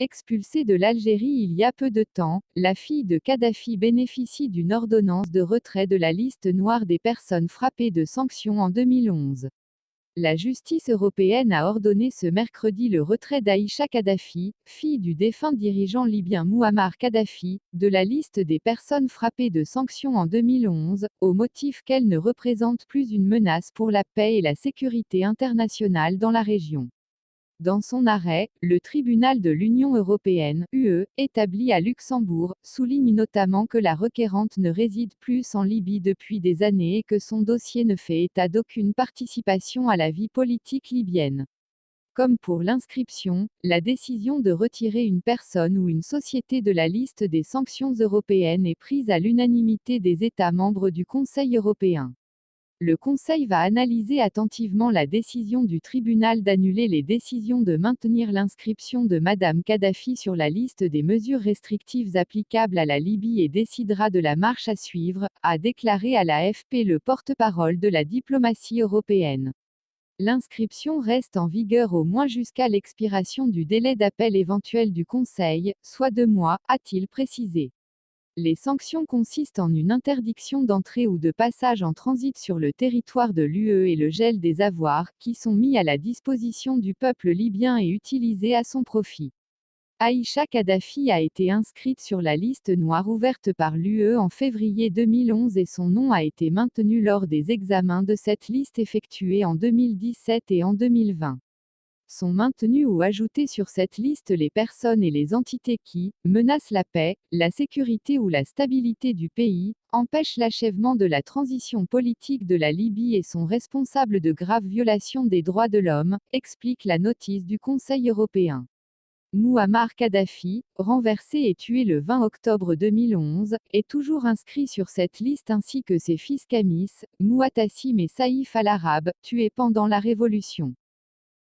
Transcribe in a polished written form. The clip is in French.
Expulsée de l'Algérie il y a peu de temps, la fille de Kadhafi bénéficie d'une ordonnance de retrait de la liste noire des personnes frappées de sanctions en 2011. La justice européenne a ordonné ce mercredi le retrait d'Aïcha Kadhafi, fille du défunt dirigeant libyen Mouammar Kadhafi, de la liste des personnes frappées de sanctions en 2011, au motif qu'elle ne représente plus une menace pour la paix et la sécurité internationale dans la région. Dans son arrêt, le tribunal de l'Union européenne, UE, établi à Luxembourg, souligne notamment que la requérante ne réside plus en Libye depuis des années et que son dossier ne fait état d'aucune participation à la vie politique libyenne. Comme pour l'inscription, la décision de retirer une personne ou une société de la liste des sanctions européennes est prise à l'unanimité des États membres du Conseil européen. Le Conseil va analyser attentivement la décision du tribunal d'annuler les décisions de maintenir l'inscription de Madame Kadhafi sur la liste des mesures restrictives applicables à la Libye et décidera de la marche à suivre, a déclaré à l'AFP le porte-parole de la diplomatie européenne. L'inscription reste en vigueur au moins jusqu'à l'expiration du délai d'appel éventuel du Conseil, soit 2 mois, a-t-il précisé. Les sanctions consistent en une interdiction d'entrée ou de passage en transit sur le territoire de l'UE et le gel des avoirs, qui sont mis à la disposition du peuple libyen et utilisés à son profit. Aïcha Kadhafi a été inscrite sur la liste noire ouverte par l'UE en février 2011 et son nom a été maintenu lors des examens de cette liste effectués en 2017 et en 2020. Sont maintenus ou ajoutés sur cette liste les personnes et les entités qui menacent la paix, la sécurité ou la stabilité du pays, empêchent l'achèvement de la transition politique de la Libye et sont responsables de graves violations des droits de l'homme, explique la notice du Conseil européen. Mouammar Kadhafi, renversé et tué le 20 octobre 2011, est toujours inscrit sur cette liste ainsi que ses fils Kamis, Mouatassim et Saïf al-Arab, tués pendant la Révolution.